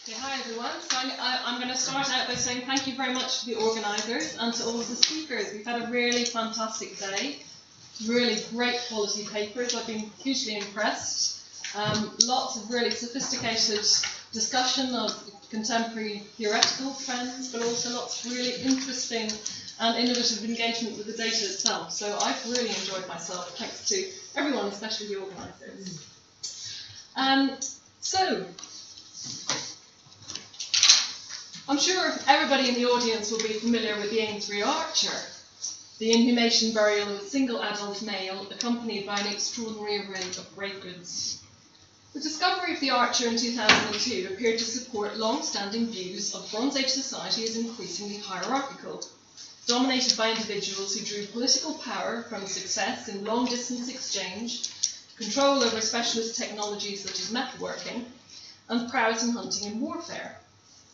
Okay, hi everyone. So I'm going to start out by saying thank you very much to the organisers and to all of the speakers. We've had a really fantastic day, really great quality papers. I've been hugely impressed. Lots of really sophisticated discussion of contemporary theoretical trends, but also lots of really interesting and innovative engagement with the data itself. So I've really enjoyed myself, thanks to everyone, especially the organisers. I'm sure everybody in the audience will be familiar with the Amesbury Archer, the inhumation burial of a single adult male accompanied by an extraordinary array of grave goods. The discovery of the Archer in 2002 appeared to support long-standing views of Bronze Age society as increasingly hierarchical, dominated by individuals who drew political power from success in long-distance exchange, control over specialist technologies such as metalworking, and prowess in hunting and warfare.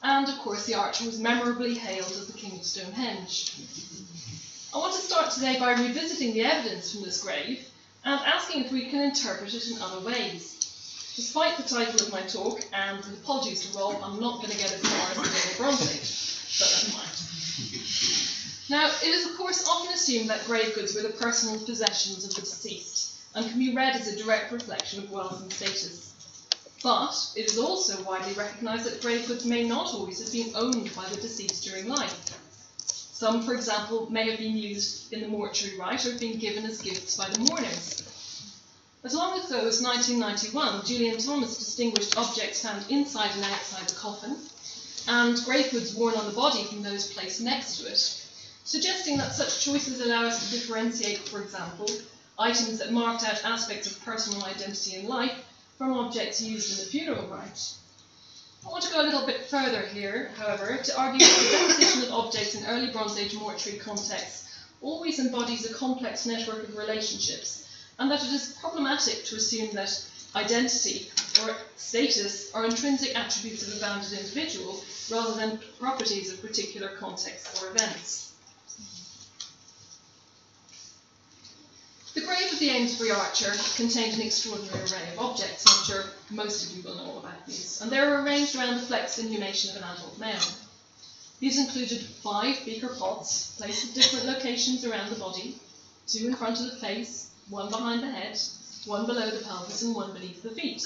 And, of course, the Archer was memorably hailed as the King of Stonehenge. I want to start today by revisiting the evidence from this grave and asking if we can interpret it in other ways. Despite the title of my talk, and apologies to Rob, I'm not going to get as far as the Middle Bronze Age, but never mind. Now, it is, of course, often assumed that grave goods were the personal possessions of the deceased and can be read as a direct reflection of wealth and status. But it is also widely recognised that grave goods may not always have been owned by the deceased during life. Some, for example, may have been used in the mortuary rite or have been given as gifts by the mourners. As long ago as 1991, Julian Thomas distinguished objects found inside and outside the coffin, and grave goods worn on the body from those placed next to it, suggesting that such choices allow us to differentiate, for example, items that marked out aspects of personal identity in life from objects used in the funeral rite. I want to go a little bit further here, however, to argue that the deposition of objects in early Bronze Age mortuary contexts always embodies a complex network of relationships, and that it is problematic to assume that identity or status are intrinsic attributes of a bounded individual rather than properties of particular contexts or events. The grave of the Amesbury Archer contained an extraordinary array of objects. I'm sure most of you will know all about these, and they were arranged around the flexed inhumation of an adult male. These included 5 beaker pots placed at different locations around the body, 2 in front of the face, 1 behind the head, 1 below the pelvis, and 1 beneath the feet.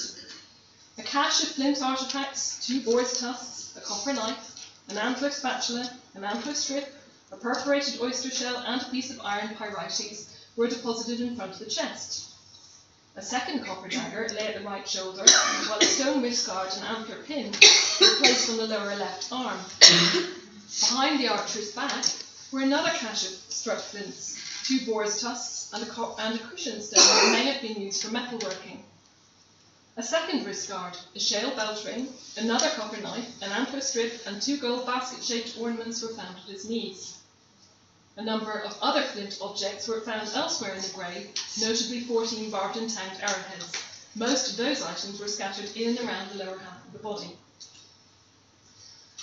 A cache of flint artefacts, 2 boar's tusks, a copper knife, an antler spatula, an antler strip, a perforated oyster shell, and a piece of iron pyrites were deposited in front of the chest. A second copper dagger lay at the right shoulder, while a stone wrist guard and antler pin were placed on the lower left arm. Behind the archer's back were another cache of struck flints, 2 boar's tusks, and a cushion stone that may have been used for metalworking. A second wrist guard, a shale belt ring, another copper knife, an antler strip, and 2 gold basket-shaped ornaments were found at his knees. A number of other flint objects were found elsewhere in the grave, notably 14 barbed and tanged arrowheads. Most of those items were scattered in and around the lower half of the body.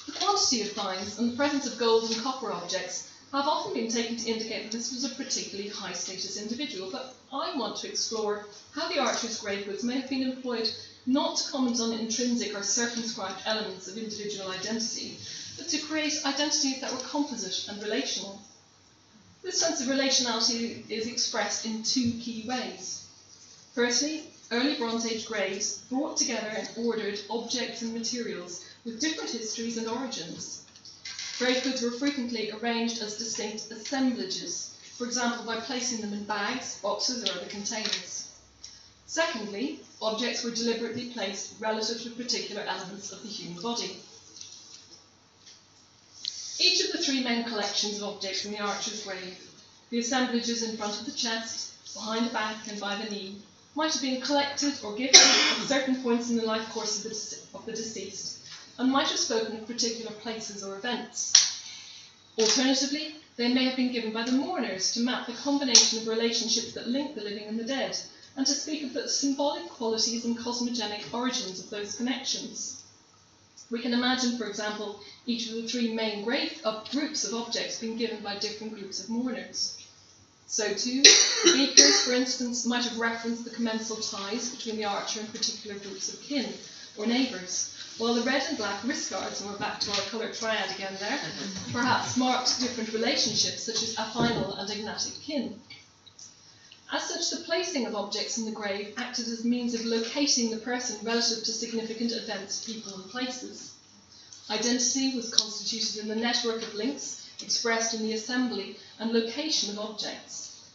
The quantity of finds and the presence of gold and copper objects have often been taken to indicate that this was a particularly high-status individual, but I want to explore how the Archer's grave goods may have been employed not to comment on intrinsic or circumscribed elements of individual identity, but to create identities that were composite and relational. This sense of relationality is expressed in 2 key ways. Firstly, early Bronze Age graves brought together and ordered objects and materials with different histories and origins. Grave goods were frequently arranged as distinct assemblages, for example by placing them in bags, boxes, or other containers. Secondly, objects were deliberately placed relative to particular elements of the human body. Each of the 3 main collections of objects in the Archer's grave, the assemblages in front of the chest, behind the back, and by the knee, might have been collected or gifted at certain points in the life course of the deceased, and might have spoken of particular places or events. Alternatively, they may have been given by the mourners to map the combination of relationships that link the living and the dead, and to speak of the symbolic qualities and cosmogenic origins of those connections. We can imagine, for example, each of the 3 main groups of objects being given by different groups of mourners. So too, beakers, for instance, might have referenced the commensal ties between the Archer and particular groups of kin, or neighbours, while the red and black wrist guards, and we're back to our colour triad again there, perhaps marked different relationships such as affinal and agnatic kin. As such, the placing of objects in the grave acted as a means of locating the person relative to significant events, people and places. Identity was constituted in the network of links expressed in the assembly and location of objects.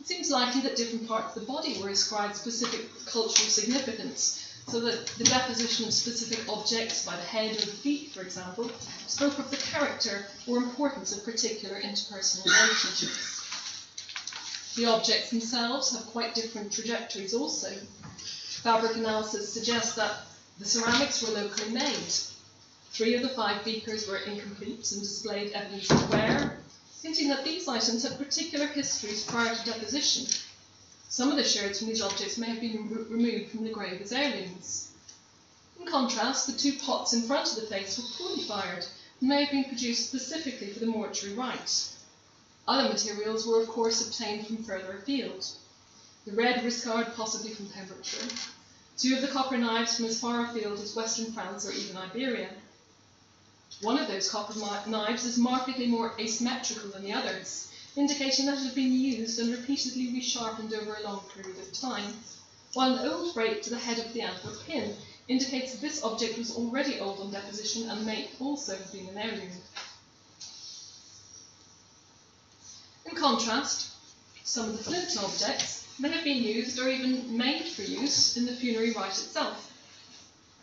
It seems likely that different parts of the body were ascribed specific cultural significance, so that the deposition of specific objects by the head or the feet, for example, spoke of the character or importance of particular interpersonal relationships. The objects themselves have quite different trajectories also. Fabric analysis suggests that the ceramics were locally made. 3 of the 5 beakers were incomplete and displayed evidence of wear, hinting that these items had particular histories prior to deposition. Some of the sherds from these objects may have been removed from the grave as heirlooms. In contrast, the 2 pots in front of the face were poorly fired and may have been produced specifically for the mortuary rite. Other materials were of course obtained from further afield. The red wrist guard possibly from Pembrokeshire, 2 of the copper knives from as far afield as Western France or even Iberia. One of those copper knives is markedly more asymmetrical than the others, indicating that it had been used and repeatedly resharpened over a long period of time, while an old break to the head of the antler pin indicates that this object was already old on deposition and may also have been an heirloom. In contrast, some of the flint objects may have been used or even made for use in the funerary rite itself.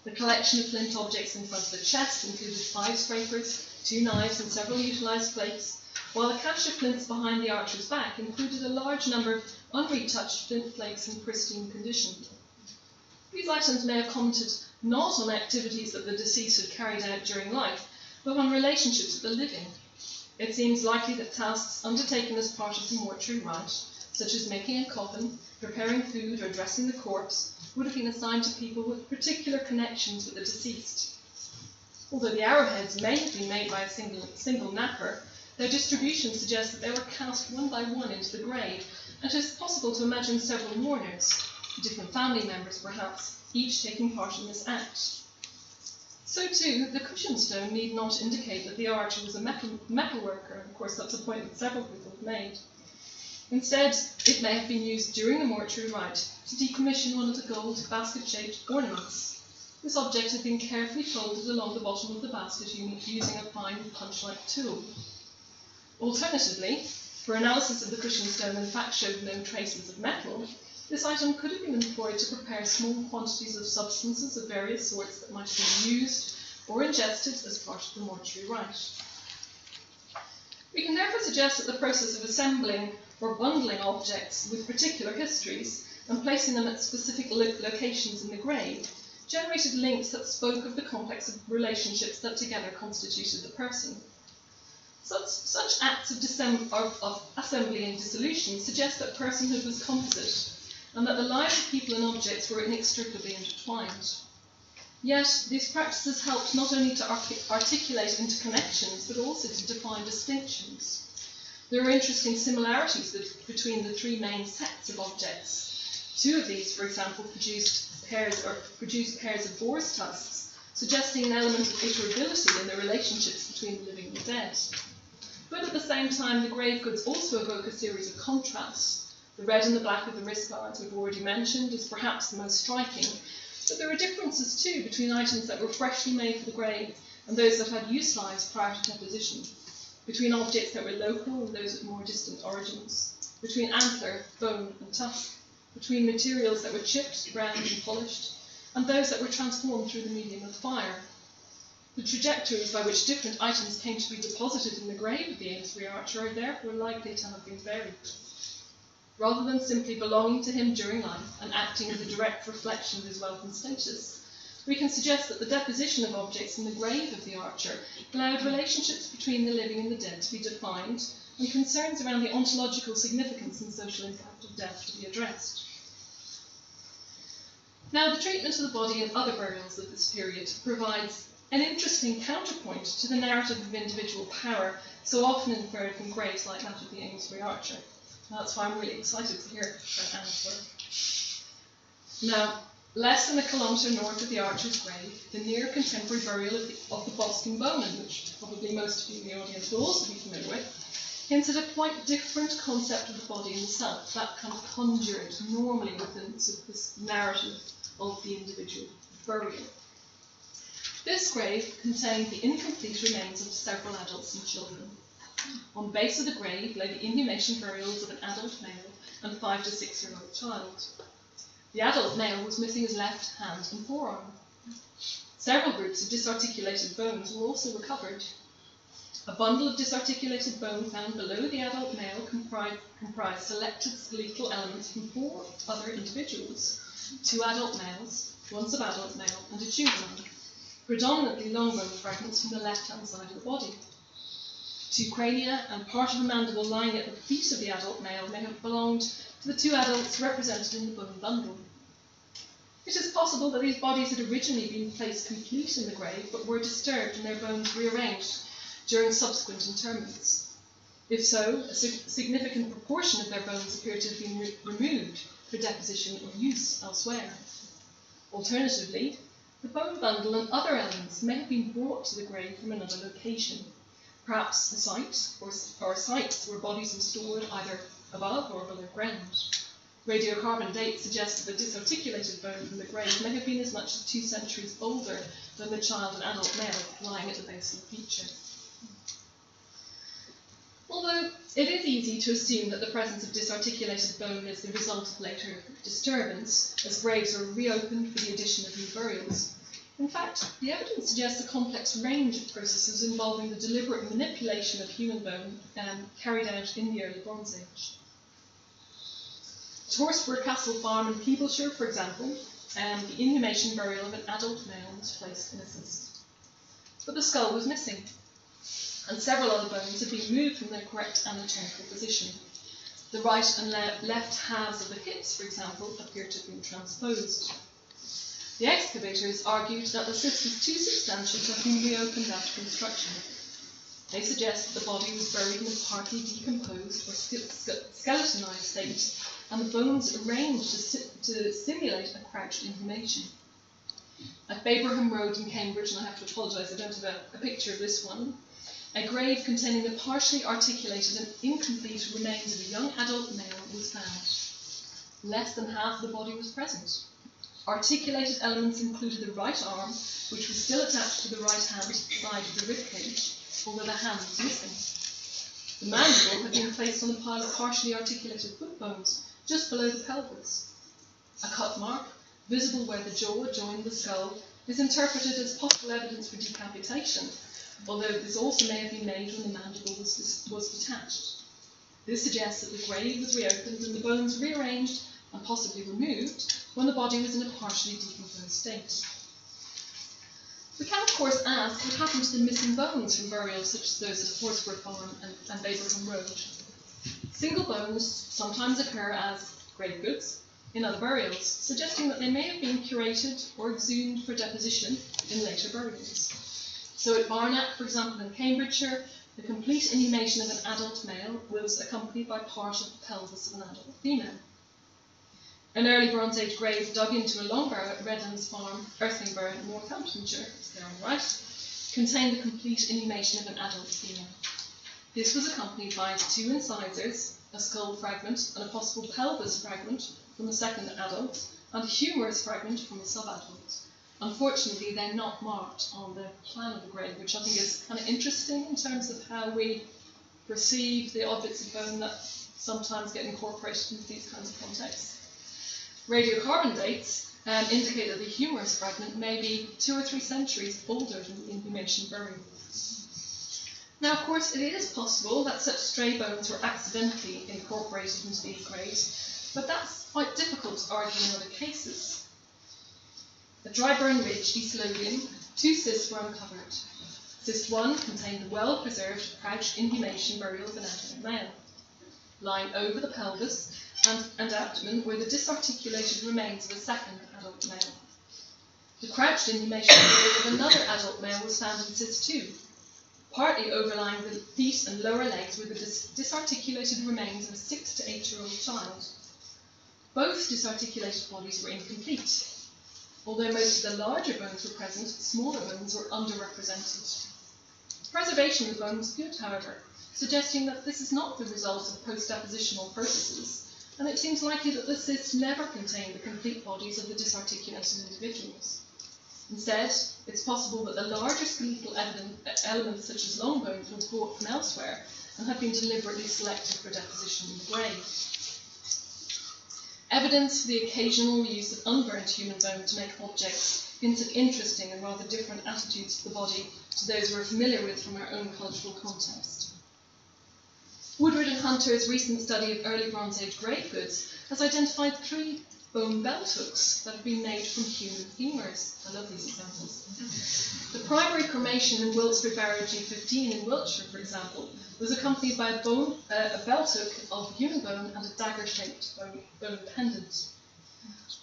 The collection of flint objects in front of the chest included 5 scrapers, 2 knives and several utilised plates, while the cache of flints behind the archer's back included a large number of unretouched flint flakes in pristine condition. These items may have commented not on activities that the deceased had carried out during life, but on relationships with the living. It seems likely that tasks undertaken as part of the mortuary rite, such as making a coffin, preparing food or dressing the corpse, would have been assigned to people with particular connections with the deceased. Although the arrowheads may have been made by a single knapper, their distribution suggests that they were cast one by one into the grave, and it is possible to imagine several mourners, different family members perhaps, each taking part in this act. So too, the cushion stone need not indicate that the archer was a metal worker. Of course, that's a point that several people have made. Instead, it may have been used during the mortuary rite to decommission one of the gold basket-shaped ornaments. This object had been carefully folded along the bottom of the basket using a fine punch-like tool. Alternatively, for analysis of the cushion stone in fact showed no traces of metal, this item could have been employed to prepare small quantities of substances of various sorts that might have been used or ingested as part of the mortuary rite. We can therefore suggest that the process of assembling or bundling objects with particular histories and placing them at specific locations in the grave generated links that spoke of the complex of relationships that together constituted the person. Such acts of assembly and dissolution suggest that personhood was composite, and that the lives of people and objects were inextricably intertwined. Yet, these practices helped not only to articulate interconnections, but also to define distinctions. There are interesting similarities between the 3 main sets of objects. 2 of these, for example, produced pairs of boar's tusks, suggesting an element of iterability in the relationships between the living and the dead. But at the same time, the grave goods also evoke a series of contrasts. The red and the black of the wrist guards we've already mentioned is perhaps the most striking, but there are differences too between items that were freshly made for the grave and those that had use lives prior to deposition, between objects that were local and those of more distant origins, between antler, bone and tusk, between materials that were chipped, ground and polished, and those that were transformed through the medium of fire. The trajectories by which different items came to be deposited in the grave of the Amesbury archer are therefore likely to have been varied. Rather than simply belonging to him during life and acting as a direct reflection of his wealth and status, we can suggest that the deposition of objects in the grave of the archer allowed relationships between the living and the dead to be defined, and concerns around the ontological significance and social impact of death to be addressed. Now, the treatment of the body in other burials of this period provides an interesting counterpoint to the narrative of individual power so often inferred from graves like that of the Amesbury archer. That's why I'm really excited to hear about Anne's work. Now, Less than a kilometre north of the Archer's grave, the near contemporary burial of the Boston Bowman, which probably most of you in the audience will also be familiar with, hints at a quite different concept of the body in the self, that kind of conjured normally within this narrative of the individual burial. This grave contained the incomplete remains of several adults and children. On the base of the grave lay the inhumation burials of an adult male and 5 to 6 year old child. The adult male was missing his left hand and forearm. Several groups of disarticulated bones were also recovered. A bundle of disarticulated bone found below the adult male comprised selected skeletal elements from 4 other individuals, 2 adult males, 1 subadult male, and a juvenile, predominantly long bone fragments from the left-hand side of the body. 2 crania and part of a mandible lying at the feet of the adult male may have belonged to the 2 adults represented in the bone bundle. It is possible that these bodies had originally been placed complete in the grave, but were disturbed and their bones rearranged during subsequent interments. If so, a significant proportion of their bones appear to have been removed for deposition or use elsewhere. Alternatively, the bone bundle and other elements may have been brought to the grave from another location, perhaps a site or sites where bodies were stored either above or below ground. Radiocarbon dates suggest that the disarticulated bone from the grave may have been as much as 2 centuries older than the child and adult male lying at the base of the feature. Although it is easy to assume that the presence of disarticulated bone is the result of later disturbance, as graves are reopened for the addition of new burials, in fact, the evidence suggests a complex range of processes involving the deliberate manipulation of human bone carried out in the early Bronze Age. At Horsburgh Castle Farm in Peebleshire, for example, the inhumation burial of an adult male was placed in a cist. But the skull was missing, and several other bones had been moved from their correct anatomical position. The right and left halves of the hips, for example, appear to have been transposed. The excavators argued that the cyst was too substantial to have been reopened after construction. They suggest that the body was buried in a partly decomposed or skeletonized state, and the bones arranged to simulate a crouched inhumation. At Baberham Road in Cambridge, and I have to apologise, I don't have a picture of this one, a grave containing the partially articulated and incomplete remains of a young adult male was found. Less than half of the body was present. Articulated elements included the right arm, which was still attached to the right hand side of the ribcage, although the hand was missing. The mandible had been placed on a pile of partially articulated foot bones, just below the pelvis. A cut mark, visible where the jaw joined the skull, is interpreted as possible evidence for decapitation, although this also may have been made when the mandible was detached. This suggests that the grave was reopened and the bones rearranged and possibly removed when the body was in a partially decomposed state. We can, of course, ask what happened to the missing bones from burials such as those at Horsburgh Farm and Baberham Road. Single bones sometimes occur as grave goods in other burials, suggesting that they may have been curated or exhumed for deposition in later burials. So at Barnet, for example, in Cambridgeshire, the complete inhumation of an adult male was accompanied by part of the pelvis of an adult female. An early Bronze Age grave dug into a long barrow at Redlands Farm, Earthingburgh, Northamptonshire, it's there on the right, contained the complete inhumation of an adult female. This was accompanied by 2 incisors, a skull fragment, and a possible pelvis fragment from the second adult, and a humerus fragment from the subadult. Unfortunately, they're not marked on the plan of the grave, which I think is kind of interesting in terms of how we perceive the objects of bone that sometimes get incorporated into these kinds of contexts. Radiocarbon dates indicate that the humerus fragment may be 2 or 3 centuries older than the inhumation burial. Now, of course, it is possible that such stray bones were accidentally incorporated into these graves, but that's quite difficult to argue in other cases. At Dryburn Ridge, East Lothian, 2 cysts were uncovered. Cyst 1 contained the well-preserved crouched inhumation burial of an adult male. Lying over the pelvis and abdomen were the disarticulated remains of a second adult male. The crouched inhumation burial of another adult male was found in cyst 2. Partly overlying the feet and lower legs were the disarticulated remains of a 6 to 8 year old child. Both disarticulated bodies were incomplete. Although most of the larger bones were present, smaller bones were underrepresented. Preservation of the bone was good, however, suggesting that this is not the result of post-depositional processes, and it seems likely that the cysts never contained the complete bodies of the disarticulated individuals. Instead, it's possible that the larger skeletal elements, such as long bones, were brought from elsewhere and had been deliberately selected for deposition in the grave. Evidence for the occasional use of unburnt human bone to make objects hints at interesting and rather different attitudes to the body to those we're familiar with from our own cultural context. Woodward and Hunter's recent study of early Bronze Age grave goods has identified 3 bone belt hooks that have been made from human femurs. I love these examples. The primary cremation in Wiltshire Barrow G15 in Wiltshire, for example, was accompanied by a belt hook of human bone and a dagger-shaped bone pendant.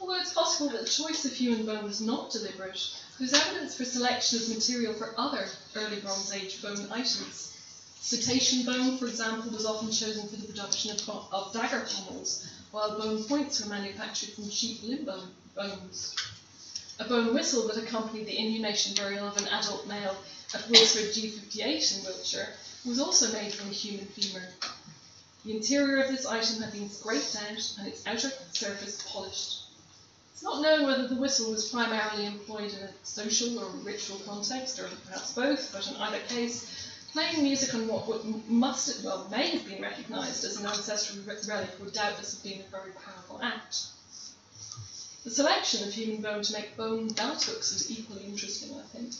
Although it's possible that the choice of human bone was not deliberate, there's evidence for selection of material for other early Bronze Age bone items. Cetacean bone, for example, was often chosen for the production of dagger pommels, while bone points were manufactured from sheep limb bones. A bone whistle that accompanied the inhumation burial of an adult male at Wiltshire G58 in Wiltshire was also made from a human femur. The interior of this item had been scraped out and its outer surface polished. It's not known whether the whistle was primarily employed in a social or ritual context, or perhaps both, but in either case, playing music on what may have been recognised as an ancestral relic would doubtless have been a very powerful act. The selection of human bone to make bone belt hooks is equally interesting, I think.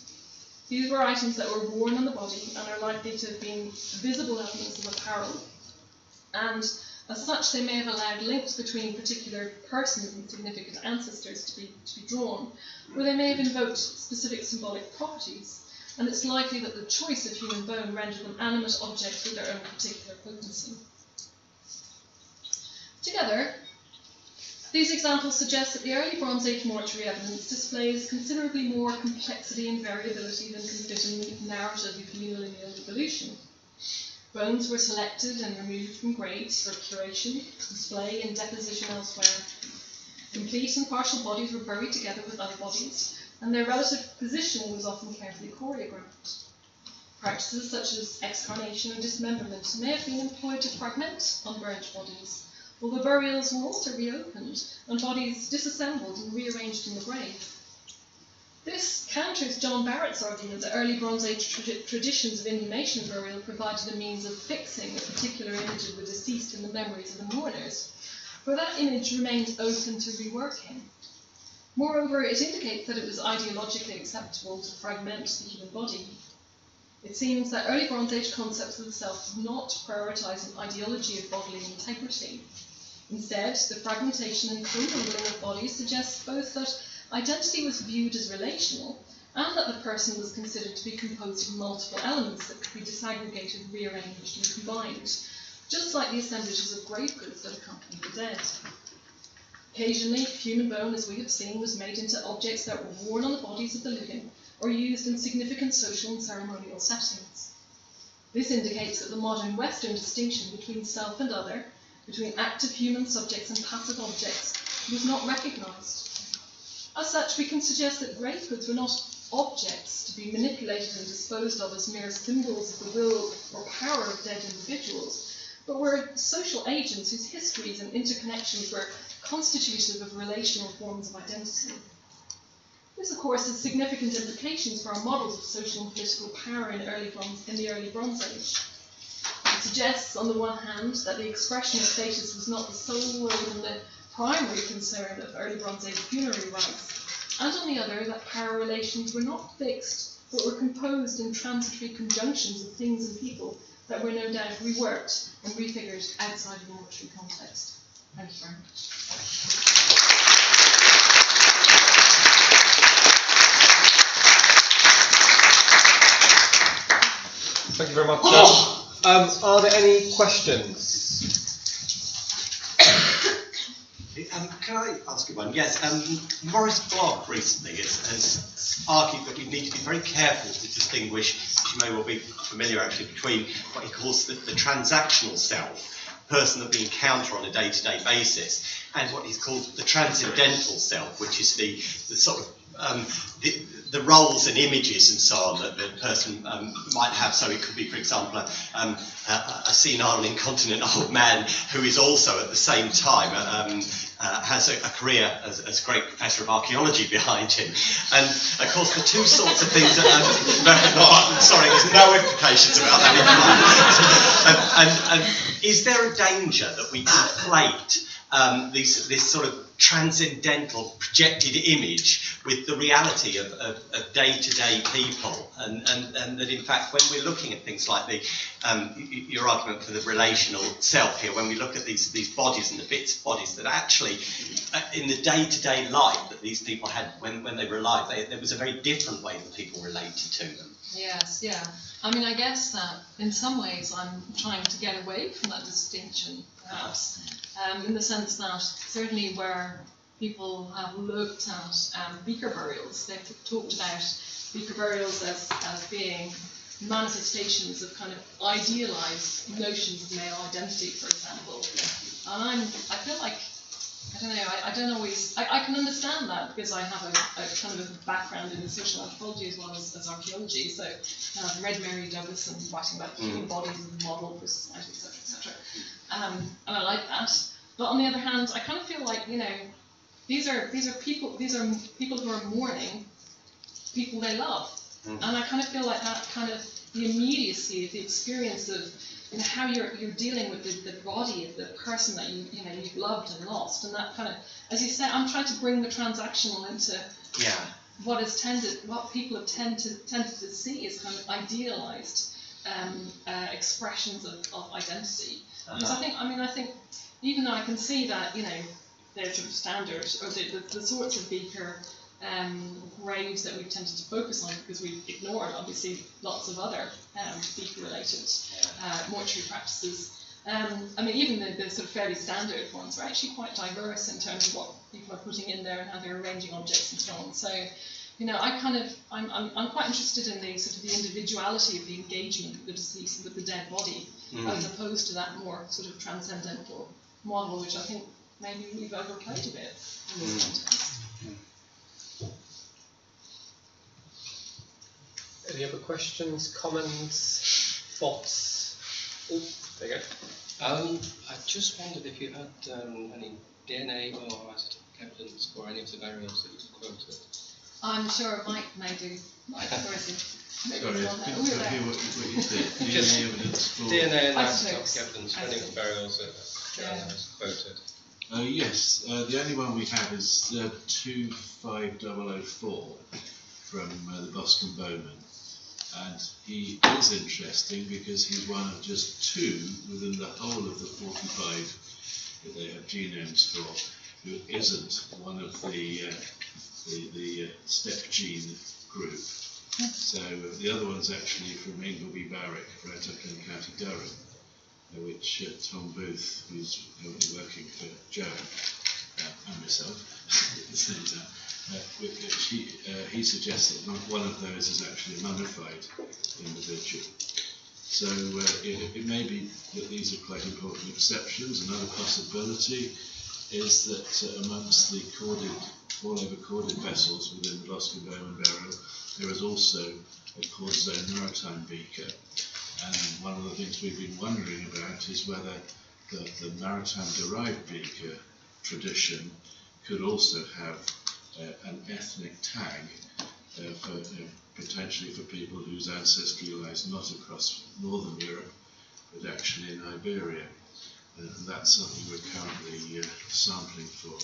These were items that were worn on the body and are likely to have been visible elements of apparel, and as such they may have allowed links between particular persons and significant ancestors to be drawn, or they may have invoked specific symbolic properties, and it's likely that the choice of human bone rendered them animate objects with their own particular potency. Together, these examples suggest that the early Bronze Age mortuary evidence displays considerably more complexity and variability than can fit in the narrative of unilineal evolution. Bones were selected and removed from graves for curation, display, and deposition elsewhere. Complete and partial bodies were buried together with other bodies, and their relative positioning was often carefully choreographed. Practices such as excarnation and dismemberment may have been employed to fragment unburnt bodies, although burials were also reopened and bodies disassembled and rearranged in the grave. This counters John Barrett's argument that early Bronze Age traditions of inhumation burial provided a means of fixing a particular image of the deceased in the memories of the mourners, for that image remained open to reworking. Moreover, it indicates that it was ideologically acceptable to fragment the human body. It seems that early Bronze Age concepts of the self did not prioritise an ideology of bodily integrity. Instead, the fragmentation and commingling of bodies suggests both that identity was viewed as relational and that the person was considered to be composed of multiple elements that could be disaggregated, rearranged, and combined, just like the assemblages of grave goods that accompanied the dead. Occasionally, human bone, as we have seen, was made into objects that were worn on the bodies of the living or used in significant social and ceremonial settings. This indicates that the modern Western distinction between self and other, between active human subjects and passive objects, was not recognised. As such, we can suggest that grave goods were not objects to be manipulated and disposed of as mere symbols of the will or power of dead individuals, but were social agents whose histories and interconnections were constitutive of relational forms of identity. This, of course, has significant implications for our models of social and political power in the early Bronze Age. It suggests, on the one hand, that the expression of status was not the sole or even the primary concern of early Bronze Age funerary rites, and on the other, that power relations were not fixed, but were composed in transitory conjunctions of things and people that were no doubt reworked and refigured outside of the mortuary context. Thank you very much. Thank you very much. Are there any questions? Can I ask you one? Yes, Maurice Bloch recently has argued that we need to be very careful to distinguish, as you may well be familiar actually, between what he calls the transactional self, person that we encounter on a day-to-day basis, and what he's called the transcendental self, which is the sort of the roles and images and so on that the person might have. So it could be, for example, a senile, incontinent old man who is also at the same time has a career as a great professor of archaeology behind him. And of course, the two sorts of things. Sorry, there's no implications about that. And is there a danger that we conflate this sort of transcendental projected image with the reality of day-to-day people, and that in fact when we're looking at things like your argument for the relational self here, when we look at these bodies and the bits of bodies that actually in the day-to-day life that these people had when they were alive, there was a very different way that people related to them. Yes, yeah. I mean, I guess that in some ways I'm trying to get away from that distinction, perhaps, in the sense that certainly where people have looked at beaker burials, they've talked about beaker burials as being manifestations of kind of idealised notions of male identity, for example. And I feel like, I don't know, I don't always, I can understand that because I have a kind of a background in social anthropology as well as archaeology, so I've read Mary Douglas and writing about human bodies as a model for society, etc., etc. And I like that. But on the other hand, I kind of feel like, you know, these are people who are mourning people they love, and I kind of feel like that kind of the immediacy of the experience of, you know, how you're dealing with the body of the person that you've loved and lost, and that kind of, as you said, I'm trying to bring the transactional into what people have tended to see as kind of idealized expressions of identity. Because I think even though I can see that, you know, there's sort of standards, or the sorts of beaker graves that we've tended to focus on because we've ignored, obviously, lots of other beaker-related mortuary practices. I mean, even the sort of fairly standard ones are actually quite diverse in terms of what people are putting in there and how they're arranging objects and so on. So, you know, I'm quite interested in the sort of the individuality of the engagement with the deceased, with the dead body, as opposed to that more sort of transcendental model, which I think maybe we've overplayed a bit in this context. Any other questions, comments, thoughts? Oh, there you go. I just wondered if you had any DNA or isotopic evidence for any of the burials that you quoted. I'm sure Mike may do. Mike, where is he? Sorry, I couldn't hear what you said. DNA evidence for... DNA and isotopic evidence for any of the burials that Joanna has quoted. Yes, the only one we have is 25004 from the Boscombe Bowman. And he is interesting because he's one of just two within the whole of the 45 that they have genomes for who isn't one of the step gene group. So the other one's actually from Ingleby Barrack, right up in County Durham, which Tom Booth, who's currently working for Joan and myself at the same time, he suggests that one of those is actually a mummified individual. So it may be that these are quite important exceptions. Another possibility is that amongst the all-over corded vessels within the Boscombe Bowman burial, there is also a quartz zone maritime beaker. And one of the things we've been wondering about is whether the maritime-derived beaker tradition could also have an ethnic tag potentially for people whose ancestry lies not across northern Europe, but actually in Iberia. And that's something we're currently sampling for.